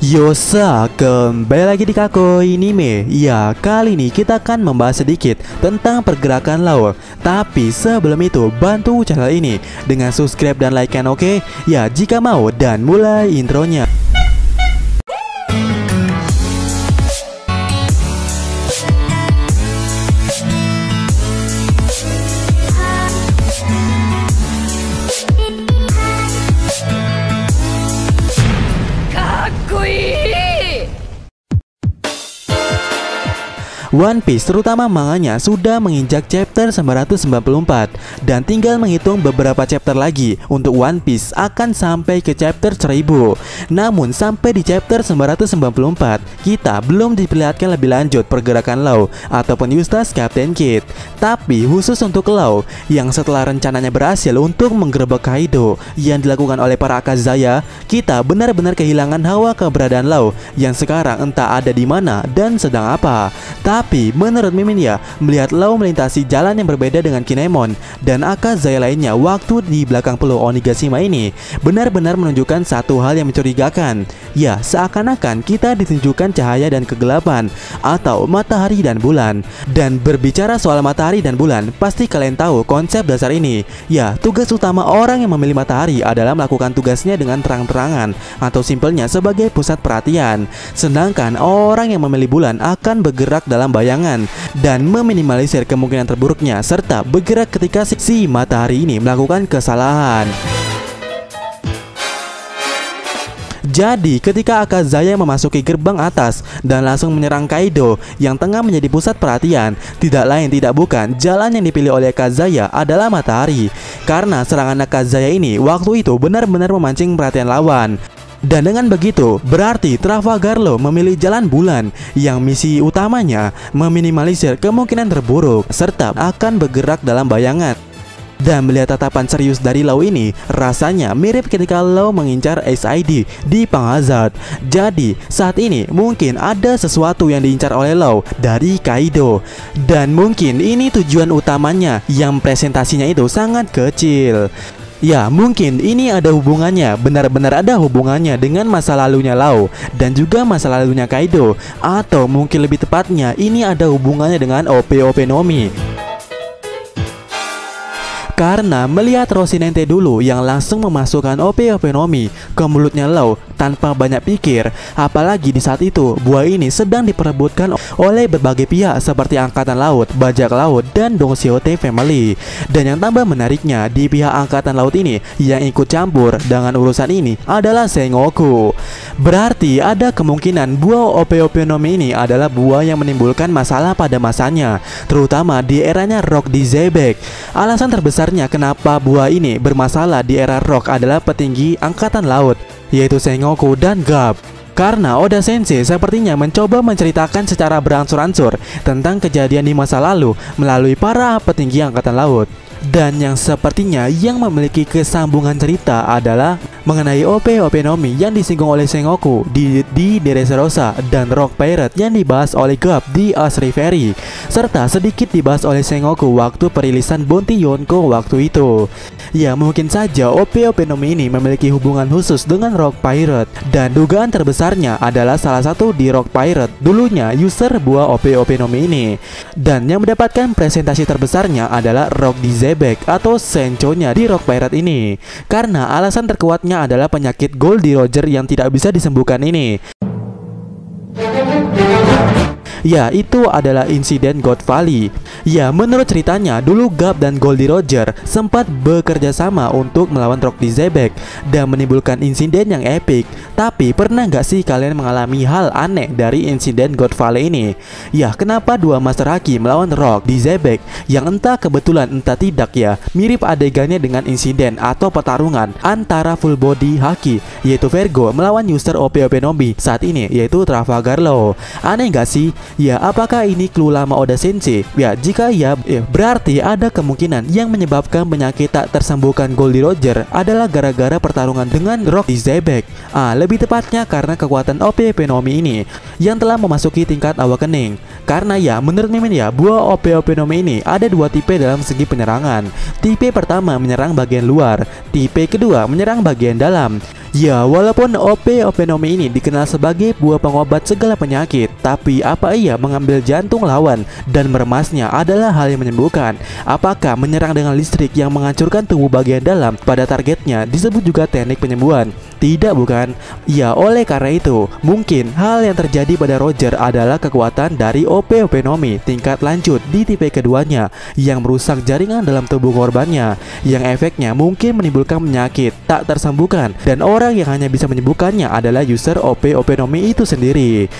Yosa, kembali lagi di Kakoi Anime. Ya, kali ini kita akan membahas sedikit tentang pergerakan Law. Tapi sebelum itu, bantu channel ini dengan subscribe dan like-an, oke? Ya, jika mau, dan mulai intronya. One Piece, terutama manganya, sudah menginjak chapter 994 dan tinggal menghitung beberapa chapter lagi untuk One Piece akan sampai ke chapter 1000. Namun sampai di chapter 994 kita belum diperlihatkan lebih lanjut pergerakan Law ataupun Eustace Captain Kid. Tapi khusus untuk Law yang setelah rencananya berhasil untuk menggerebek Kaido yang dilakukan oleh para Akazaya, kita benar-benar kehilangan hawa keberadaan Law yang sekarang entah ada di mana dan sedang apa. Tapi menurut Mimin ya, melihat Law melintasi jalan yang berbeda dengan Kinemon dan Akazaya lainnya waktu di belakang Pulau Onigashima ini benar-benar menunjukkan satu hal yang mencurigakan. Ya, seakan-akan kita ditunjukkan cahaya dan kegelapan atau matahari dan bulan. Dan berbicara soal matahari dan bulan, pasti kalian tahu konsep dasar ini. Ya, tugas utama orang yang memilih matahari adalah melakukan tugasnya dengan terang-terangan atau simpelnya sebagai pusat perhatian. Sedangkan orang yang memilih bulan akan bergerak dalam bayangan dan meminimalisir kemungkinan terburuknya serta bergerak ketika si matahari ini melakukan kesalahan. Jadi ketika Akazaya memasuki gerbang atas dan langsung menyerang Kaido yang tengah menjadi pusat perhatian, tidak lain tidak bukan jalan yang dipilih oleh Akazaya adalah matahari. Karena serangan Akazaya ini waktu itu benar-benar memancing perhatian lawan. Dan dengan begitu, berarti Trafalgar Law memilih jalan bulan yang misi utamanya meminimalisir kemungkinan terburuk serta akan bergerak dalam bayangan. Dan melihat tatapan serius dari Law ini, rasanya mirip ketika Law mengincar SID di Pang Hazard. Jadi saat ini mungkin ada sesuatu yang diincar oleh Law dari Kaido. Dan mungkin ini tujuan utamanya yang presentasinya itu sangat kecil. Ya, mungkin ini ada hubungannya, benar-benar ada hubungannya dengan masa lalunya Law dan juga masa lalunya Kaido. Atau mungkin lebih tepatnya ini ada hubungannya dengan OP-OP Nomi. Karena melihat Rocinante dulu yang langsung memasukkan OP-OP Nomi ke mulutnya Law tanpa banyak pikir, apalagi di saat itu buah ini sedang diperebutkan oleh berbagai pihak seperti Angkatan Laut, Bajak Laut, dan Don Quixote Family. Dan yang tambah menariknya, di pihak Angkatan Laut ini yang ikut campur dengan urusan ini adalah Sengoku. Berarti ada kemungkinan buah OP-OP Nomi ini adalah buah yang menimbulkan masalah pada masanya, terutama di eranya Rock di Zebek. Alasan terbesarnya kenapa buah ini bermasalah di era Rock adalah petinggi Angkatan Laut, yaitu Sengoku dan Garp. Karena Oda Sensei sepertinya mencoba menceritakan secara beransur-ansur tentang kejadian di masa lalu melalui para petinggi Angkatan Laut. Dan yang sepertinya yang memiliki kesambungan cerita adalah mengenai OP-OP Nomi yang disinggung oleh Sengoku di Dressrosa dan Rock Pirate yang dibahas oleh Garp di Ash Reverie, serta sedikit dibahas oleh Sengoku waktu perilisan Bounty Yonko waktu itu. Ya, mungkin saja OP-OP Nomi ini memiliki hubungan khusus dengan Rock Pirate. Dan dugaan terbesarnya adalah salah satu di Rock Pirate dulunya user buah OP-OP Nomi ini. Dan yang mendapatkan presentasi terbesarnya adalah Rock di Zebek atau Sencho-nya di Rock Pirate ini. Karena alasan terkuatnya adalah penyakit Goldie Roger yang tidak bisa disembuhkan ini. Ya, itu adalah insiden God Valley. Ya, menurut ceritanya dulu Garp dan Goldie Roger sempat bekerja sama untuk melawan Rock di Zebek dan menimbulkan insiden yang epik. Tapi pernah nggak sih kalian mengalami hal aneh dari insiden God Valley ini? Ya, kenapa dua Master Haki melawan Rock di Zebek yang entah kebetulan entah tidak ya mirip adegannya dengan insiden atau pertarungan antara full body Haki yaitu Vergo melawan user OP-OP Nomi saat ini yaitu Trafalgar Law. Aneh nggak sih? Ya, apakah ini clue lama Oda Sensei? Ya, jika ya, berarti ada kemungkinan yang menyebabkan penyakit tak tersembuhkan Goldie Roger adalah gara-gara pertarungan dengan Rock di Zebek. Lebih tepatnya karena kekuatan OP-OP Nomi ini. yang telah memasuki tingkat awakening. Karena ya menurut Mimin ya, buah OP-OP Nomi ini ada dua tipe dalam segi penyerangan. Tipe pertama menyerang bagian luar, tipe kedua menyerang bagian dalam. Ya, walaupun OP-OP Nomi ini dikenal sebagai buah pengobat segala penyakit, tapi apa ia mengambil jantung lawan dan meremasnya adalah hal yang menyembuhkan? Apakah menyerang dengan listrik yang menghancurkan tubuh bagian dalam pada targetnya disebut juga teknik penyembuhan? Tidak, bukan? Ya, oleh karena itu, mungkin hal yang terjadi pada Roger adalah kekuatan dari OP-OP Nomi tingkat lanjut di tipe keduanya yang merusak jaringan dalam tubuh korbannya, yang efeknya mungkin menimbulkan penyakit tak tersembuhkan, dan orang yang hanya bisa menyembuhkannya adalah user OP-OP Nomi itu sendiri.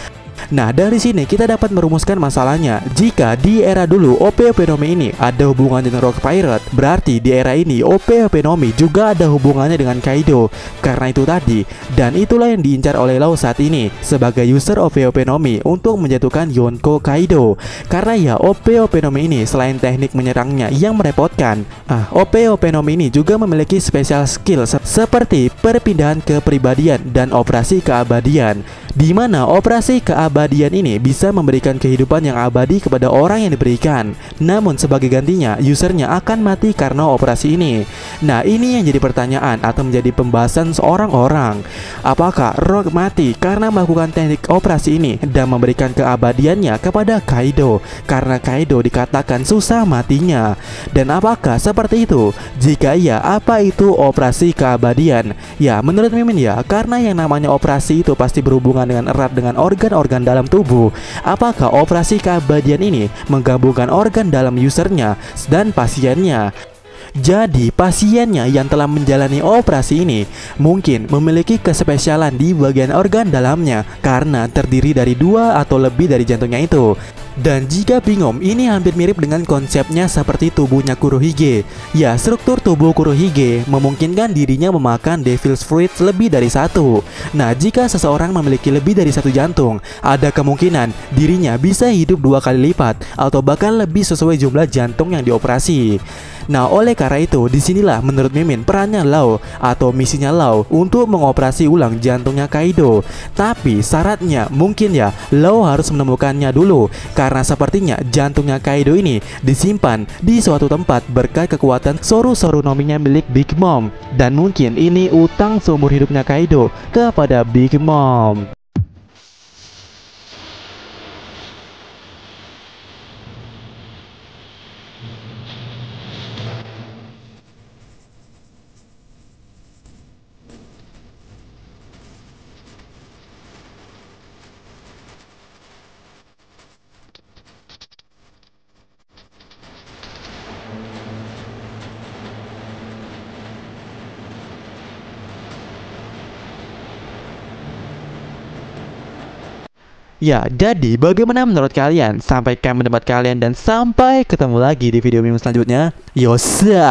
Nah, dari sini kita dapat merumuskan masalahnya. Jika di era dulu OP-OP Nomi ini ada hubungannya dengan Rock Pirate, berarti di era ini OP-OP Nomi juga ada hubungannya dengan Kaido. Karena itu tadi, dan itulah yang diincar oleh Law saat ini sebagai user OP-OP Nomi untuk menjatuhkan Yonko Kaido. Karena ya OP-OP Nomi ini selain teknik menyerangnya yang merepotkan, OP-OP Nomi ini juga memiliki special skill seperti perpindahan kepribadian dan operasi keabadian, di mana operasi keabadian ini bisa memberikan kehidupan yang abadi kepada orang yang diberikan. Namun sebagai gantinya, usernya akan mati karena operasi ini. Nah, ini yang jadi pertanyaan atau menjadi pembahasan seorang orang. Apakah Rock mati karena melakukan teknik operasi ini dan memberikan keabadiannya kepada Kaido karena Kaido dikatakan susah matinya? Dan apakah seperti itu? Jika iya, apa itu operasi keabadian? Ya, menurut Mimin ya, karena yang namanya operasi itu pasti berhubungan dengan erat dengan organ-organ dalam tubuh. Apakah operasi keabadian ini menggabungkan organ dalam usernya dan pasiennya? Jadi pasiennya yang telah menjalani operasi ini mungkin memiliki kespesialan di bagian organ dalamnya karena terdiri dari dua atau lebih dari jantungnya itu. Dan jika bingung, ini hampir mirip dengan konsepnya seperti tubuhnya Kurohige. Ya, struktur tubuh Kurohige memungkinkan dirinya memakan Devil's Fruit lebih dari satu. Nah, jika seseorang memiliki lebih dari satu jantung, ada kemungkinan dirinya bisa hidup 2 kali lipat atau bahkan lebih sesuai jumlah jantung yang dioperasi. Nah, oleh karena itu, disinilah menurut Mimin perannya Law atau misinya Law untuk mengoperasi ulang jantungnya Kaido. Tapi syaratnya mungkin ya Law harus menemukannya dulu, karena sepertinya jantungnya Kaido ini disimpan di suatu tempat berkat kekuatan Soru-Soru Nominya milik Big Mom. Dan mungkin ini utang seumur hidupnya Kaido kepada Big Mom. Ya, jadi bagaimana menurut kalian? Sampaikan pendapat kalian dan sampai ketemu lagi di video meme selanjutnya. Yosa.